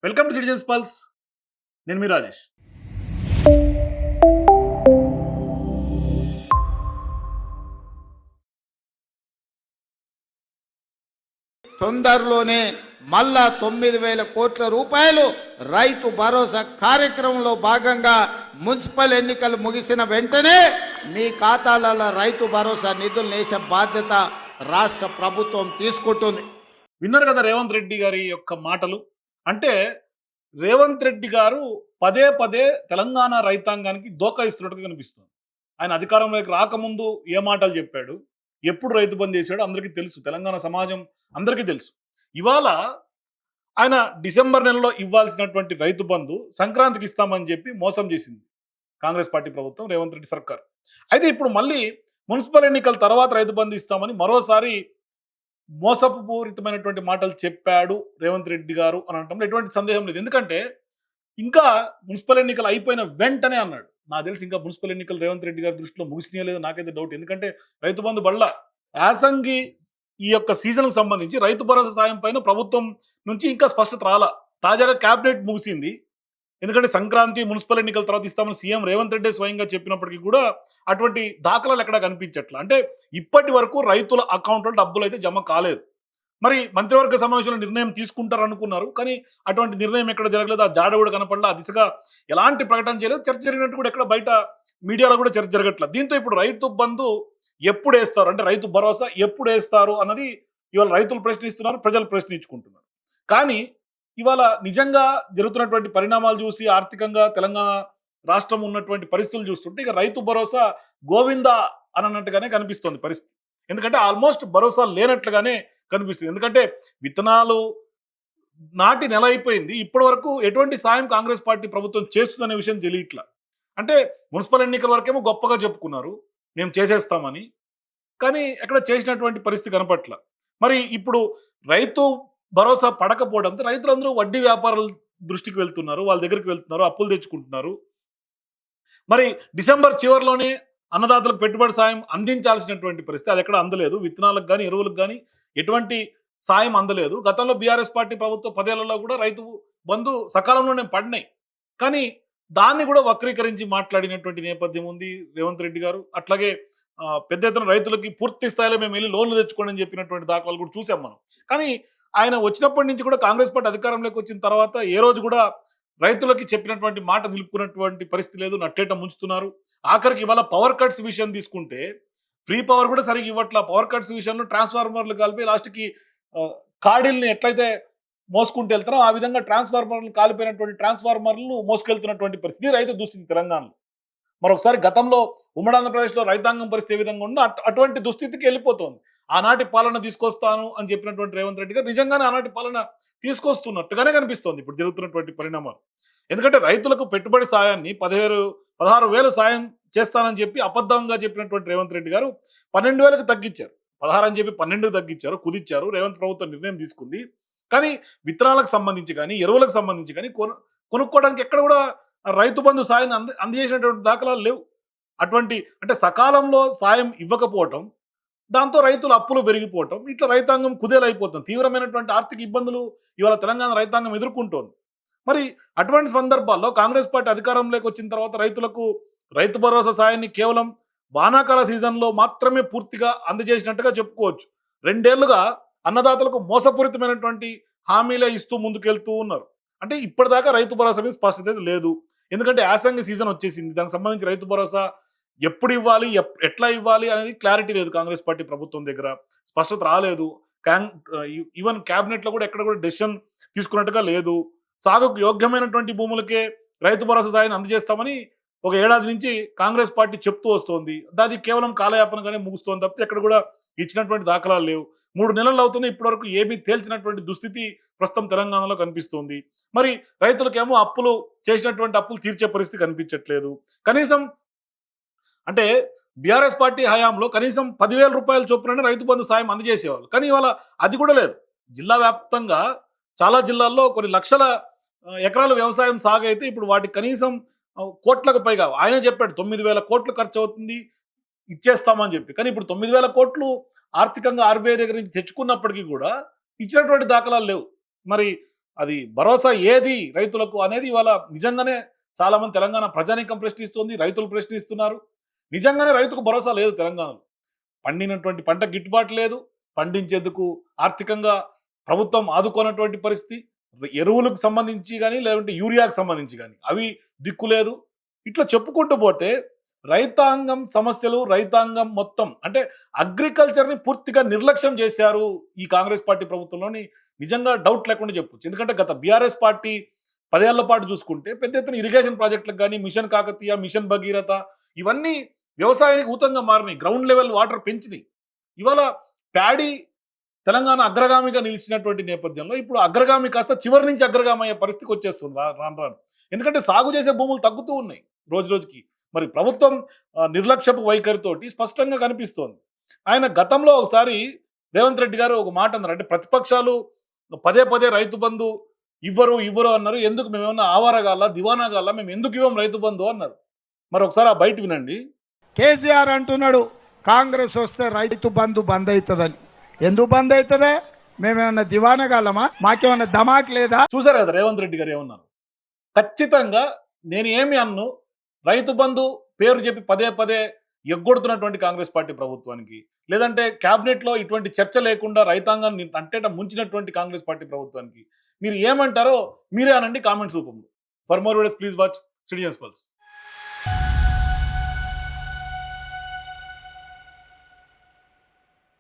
Welcome to citizens pulse. నేను మీ రాజేష్. తొందరలోనే మళ్ళా 9,000 కోట్ల రూపాయలు రైతు భరోసా కార్యక్రమంలో భాగంగా మున్సిపల్ ఎన్నికలు ముగిసిన వెంటనే మీ ఖాతాలలో రైతు భరోసా నిధులు వేసే బాధ్యత రాష్ట్ర ప్రభుత్వం తీసుకుంటుంది. విన్నారు కదా రేవంత్ రెడ్డి గారి యొక్క మాటలు. అంటే రేవంత్ రెడ్డి గారు పదే పదే తెలంగాణ రైతాంగానికి దోకా ఇస్తున్నట్టుగా కనిపిస్తుంది. ఆయన అధికారంలోకి రాకముందు ఏ మాటలు చెప్పాడు, ఎప్పుడు రైతు బంద్ చేశాడు అందరికీ తెలుసు. తెలంగాణ సమాజం అందరికీ తెలుసు. ఇవాళ ఆయన డిసెంబర్ నెలలో ఇవ్వాల్సినటువంటి రైతు బంధు సంక్రాంతికి ఇస్తామని చెప్పి మోసం చేసింది కాంగ్రెస్ పార్టీ ప్రభుత్వం, రేవంత్ రెడ్డి సర్కార్. అయితే ఇప్పుడు మళ్ళీ మున్సిపల్ ఎన్నికల తర్వాత రైతు బంధు ఇస్తామని మరోసారి మోసపూరితమైనటువంటి మాటలు చెప్పాడు రేవంత్ రెడ్డి గారు అని అనటంలో ఎటువంటి సందేహం లేదు. ఎందుకంటే ఇంకా మున్సిపల్ ఎన్నికలు అయిపోయిన వెంటనే అన్నాడు. నాకు తెలిసి ఇంకా మున్సిపల్ ఎన్నికలు రేవంత్ రెడ్డి గారి దృష్టిలో ముగిసినాయో లేదో నాకైతే డౌట్. ఎందుకంటే రైతు బంధు బళ్ళ యాసంగి ఈ యొక్క సీజన్కు సంబంధించి రైతు భరోసా సాయం పైన ప్రభుత్వం నుంచి ఇంకా స్పష్టత రాలా. తాజాగా క్యాబినెట్ ముగిసింది. ఎందుకంటే సంక్రాంతి మున్సిపల్ ఎన్నికల తర్వాత ఇస్తామని సీఎం రేవంత్ రెడ్డి స్వయంగా చెప్పినప్పటికీ కూడా అటువంటి దాఖలాలు ఎక్కడా కనిపించట్లా. అంటే ఇప్పటి వరకు రైతుల అకౌంట్లో డబ్బులు అయితే జమ కాలేదు. మరి మంత్రివర్గ సమావేశంలో నిర్ణయం తీసుకుంటారు అనుకున్నారు, కానీ అటువంటి నిర్ణయం ఎక్కడ జరగలేదు. ఆ జాడ కూడా కనపడలా. ఆ దిశగా ఎలాంటి ప్రకటన చేయలేదు. చర్చ జరిగినట్టు కూడా ఎక్కడ బయట మీడియాలో కూడా చర్చ జరగట్లేదు. దీంతో ఇప్పుడు రైతు బంధు ఎప్పుడు వేస్తారు, అంటే రైతు భరోసా ఎప్పుడు వేస్తారు అన్నది ఇవాళ రైతులు ప్రశ్నిస్తున్నారు, ప్రజలు ప్రశ్నించుకుంటున్నారు. కానీ ఇవాళ నిజంగా జరుగుతున్నటువంటి పరిణామాలు చూసి ఆర్థికంగా తెలంగాణ రాష్ట్రం ఉన్నటువంటి పరిస్థితులు చూస్తుంటే ఇక రైతు భరోసా గోవిందా అన్నట్టుగానే కనిపిస్తుంది పరిస్థితి. ఎందుకంటే ఆల్మోస్ట్ భరోసా లేనట్లుగానే కనిపిస్తుంది. ఎందుకంటే విత్తనాలు నాటి నెల అయిపోయింది, ఇప్పటి వరకు ఎటువంటి సాయం కాంగ్రెస్ పార్టీ ప్రభుత్వం చేస్తుందనే విషయం తెలియట్లా. అంటే మున్సిపల్ ఎన్నికల వరకేమో గొప్పగా చెప్పుకున్నారు మేము చేసేస్తామని, కానీ ఎక్కడ చేసినటువంటి పరిస్థితి కనపట్ల. మరి ఇప్పుడు రైతు భరోసా పడకపోవడంతో రైతులందరూ వడ్డీ వ్యాపారాల దృష్టికి వెళ్తున్నారు, వాళ్ళ దగ్గరికి వెళ్తున్నారు, అప్పులు తెచ్చుకుంటున్నారు. మరి డిసెంబర్ చివరిలోనే అన్నదాతలకు పెట్టుబడి సాయం అందించాల్సినటువంటి పరిస్థితి అది ఎక్కడ అందలేదు. విత్తనాలకు కానీ ఎరువులకు కానీ ఎటువంటి సాయం అందలేదు. గతంలో బీఆర్ఎస్ పార్టీ ప్రభుత్వ 10 ఏళ్లలో కూడా రైతు బంధు సకాలంలోనే పడినాయి, కానీ దాన్ని కూడా వక్రీకరించి మాట్లాడినటువంటి నేపథ్యం ఉంది రేవంత్ రెడ్డి గారు. అట్లాగే పెద్ద ఎత్తున రైతులకి పూర్తి స్థాయిలో మేము వెళ్ళి లోన్లు తెచ్చుకోండి అని చెప్పినటువంటి దాఖలాలు కూడా చూసాం మనం. కానీ ఆయన వచ్చినప్పటి నుంచి కూడా కాంగ్రెస్ పార్టీ అధికారంలోకి వచ్చిన తర్వాత ఏ రోజు కూడా రైతులకి చెప్పినటువంటి మాట నిలుపుకున్నటువంటి పరిస్థితి లేదు. నట్టేట ముంచుతున్నారు. ఆఖరికి ఇవాళ పవర్ కట్స్ విషయం తీసుకుంటే ఫ్రీ పవర్ కూడా సరిగ్గా ఇవ్వట్ల. పవర్ కట్స్ విషయంలో ట్రాన్స్ఫార్మర్లు కలిపి లాస్ట్కి కాడిల్ని ఎట్లయితే మోసుకుంటూ వెళ్తారో ఆ విధంగా ట్రాన్స్ఫార్మర్లు కాలిపోయినటువంటి ట్రాన్స్ఫార్మర్లు మోసుకెళ్తున్నటువంటి పరిస్థితి రైతు దుస్థితి తెలంగాణలో. మరొకసారి గతంలో ఉమ్మడి ఆంధ్రప్రదేశ్లో రైతాంగం పరిస్థితి ఏ విధంగా ఉందో అటువంటి దుస్థితికి వెళ్ళిపోతుంది. ఆనాటి పాలన తీసుకొస్తాను అని చెప్పినటువంటి రేవంత్ రెడ్డి గారు నిజంగానే ఆనాటి పాలన తీసుకొస్తున్నట్టుగానే కనిపిస్తోంది ఇప్పుడు జరుగుతున్నటువంటి పరిణామాలు. ఎందుకంటే రైతులకు పెట్టుబడి సాయాన్ని 16,000 సాయం చేస్తానని చెప్పి అబద్ధంగా చెప్పినటువంటి రేవంత్ రెడ్డి గారు 12,000కి తగ్గించారు. 16 అని చెప్పి 12కి తగ్గించారు, కుదిచ్చారు. రేవంత్ ప్రభుత్వం నిర్ణయం తీసుకుంది. కానీ విత్తనాలకు సంబంధించి కానీ ఎరువులకు సంబంధించి కానీ కొనుక్కోవడానికి ఎక్కడ కూడా రైతు బంధు సాయం అందజేసినటువంటి దాఖలాలు లేవు. అటువంటి అంటే సకాలంలో సాయం ఇవ్వకపోవటం, దాంతో రైతుల అప్పులు పెరిగిపోవటం, ఇట్లా రైతాంగం కుదేలైపోతుంది. తీవ్రమైనటువంటి ఆర్థిక ఇబ్బందులు ఇవాళ తెలంగాణ రైతాంగం ఎదుర్కొంటోంది. మరి అటువంటి సందర్భాల్లో కాంగ్రెస్ పార్టీ అధికారంలోకి వచ్చిన తర్వాత రైతులకు రైతు భరోసా సాయాన్ని కేవలం వానాకాల సీజన్లో మాత్రమే పూర్తిగా అందజేసినట్టుగా చెప్పుకోవచ్చు. 2 ఏళ్లుగా అన్నదాతలకు మోసపూరితమైనటువంటి హామీలే ఇస్తూ ముందుకెళ్తూ ఉన్నారు. అంటే ఇప్పటిదాకా రైతు భరోసా మీద స్పష్టత లేదు. ఎందుకంటే యాసంగి సీజన్ వచ్చేసింది. దానికి సంబంధించి రైతు భరోసా ఎప్పుడు ఇవ్వాలి, ఎట్లా ఇవ్వాలి అనేది క్లారిటీ లేదు. కాంగ్రెస్ పార్టీ ప్రభుత్వం దగ్గర స్పష్టత రాలేదు. ఈవెన్ క్యాబినెట్లో కూడా ఎక్కడ కూడా డెసిషన్ తీసుకున్నట్టుగా లేదు. సాగుకు యోగ్యమైనటువంటి భూములకే రైతు భరోసా సాయాన్ని అందజేస్తామని ఒక ఏడాది నుంచి కాంగ్రెస్ పార్టీ చెప్తూ వస్తోంది. అది కేవలం కాలయాపనగానే ముగుస్తోంది తప్పితే ఎక్కడ కూడా ఇచ్చినటువంటి దాఖలాలు లేవు. 3 నెలలు అవుతున్నాయి, ఇప్పటివరకు ఏమీ తేల్చినటువంటి దుస్థితి ప్రస్తుతం తెలంగాణలో కనిపిస్తోంది. మరి రైతులకేమో చేసినటువంటి అప్పులు తీర్చే పరిస్థితి కనిపించట్లేదు. కనీసం అంటే బీఆర్ఎస్ పార్టీ హయాంలో కనీసం 10,000 రూపాయల చొప్పున రైతు బంధు సాయం అందజేసేవాళ్ళు, కానీ ఇవాళ అది కూడా లేదు. జిల్లా వ్యాప్తంగా చాలా జిల్లాల్లో కొన్ని లక్షల ఎకరాల వ్యవసాయం సాగైతే ఇప్పుడు వాటికి కనీసం కోట్లకు పైగా ఆయనే చెప్పాడు 9,000 కోట్లు ఖర్చు అవుతుంది ఇచ్చేస్తామని చెప్పి. కానీ ఇప్పుడు 9,000 కోట్లు ఆర్థికంగా ఆర్బీఐ దగ్గర నుంచి తెచ్చుకున్నప్పటికీ కూడా ఇచ్చినటువంటి దాఖలాలు లేవు. మరి అది భరోసా ఏది రైతులకు అనేది ఇవాళ నిజంగానే చాలా మంది తెలంగాణ ప్రజానీకం ప్రశ్నిస్తుంది, రైతులు ప్రశ్నిస్తున్నారు. నిజంగానే రైతుకు భరోసా లేదు తెలంగాణలో. పండినటువంటి పంట గిట్టుబాటు లేదు, పండించేందుకు ఆర్థికంగా ప్రభుత్వం ఆదుకోనటువంటి పరిస్థితి, ఎరువులకు సంబంధించి కానీ లేదంటే యూరియాకు సంబంధించి కానీ అవి దిక్కు లేదు. ఇట్లా చెప్పుకుంటూ పోతే రైతాంగం సమస్యలు, రైతాంగం మొత్తం అంటే అగ్రికల్చర్ని పూర్తిగా నిర్లక్ష్యం చేశారు ఈ కాంగ్రెస్ పార్టీ ప్రభుత్వంలోని నిజంగా డౌట్ లేకుండా చెప్పొచ్చు. ఎందుకంటే గత బీఆర్ఎస్ పార్టీ 10 ఏళ్ల పాటు చూసుకుంటే పెద్ద ఎత్తున ఇరిగేషన్ ప్రాజెక్టులకు కానీ, మిషన్ కాకతీయ, మిషన్ భగీరథ ఇవన్నీ వ్యవసాయానికి ఊతంగా మారినాయి. గ్రౌండ్ లెవెల్ వాటర్ పెంచినాయి. ఇవాళ ప్యాడీ తెలంగాణ అగ్రగామిగా నిలిచినటువంటి నేపథ్యంలో ఇప్పుడు అగ్రగామి కాస్త చివరి నుంచి అగ్రగామి అయ్యే పరిస్థితికి వచ్చేస్తుంది రాను రాను. ఎందుకంటే సాగు చేసే భూములు తగ్గుతూ ఉన్నాయి రోజు రోజుకి. మరి ప్రభుత్వం నిర్లక్ష్యపు వైఖరితోటి స్పష్టంగా కనిపిస్తోంది. ఆయన గతంలో ఒకసారి రేవంత్ రెడ్డి గారు ఒక మాట అన్నారు. అంటే ప్రతిపక్షాలు పదే పదే రైతు బంధు ఇవ్వరు అన్నారు. ఎందుకు మేమేమన్నా ఆవారగాల దివానాగాల మేము ఎందుకు ఇవ్వం రైతు బంధు అన్నారు. మరి ఒకసారి ఆ బయట వినండి. కేసీఆర్ అంటున్నాడు కాంగ్రెస్ వస్తే రైతు బంధు బంద్ అవుతుందని. ఎందుకు బంద్ అవుతుందే? మేమేమన్నా దివానగాలమా? మాకేమన్నా ధమాక్ లేదా? చూసారు కదా రేవంత్ రెడ్డి గారు ఏమన్నారు. ఖచ్చితంగా నేను ఏమి అన్ను, రైతు బంధు పేరు చెప్పి పదే పదే ఎగ్గొడుతున్నటువంటి కాంగ్రెస్ పార్టీ ప్రభుత్వానికి, లేదంటే క్యాబినెట్ లో ఇటువంటి చర్చ లేకుండా రైతాంగాన్ని అంటేట ముంచినటువంటి కాంగ్రెస్ పార్టీ ప్రభుత్వానికి మీరు ఏమంటారో మీరే అనండి కామెంట్స్ రూపంలో. For more videos please watch citizens pulse.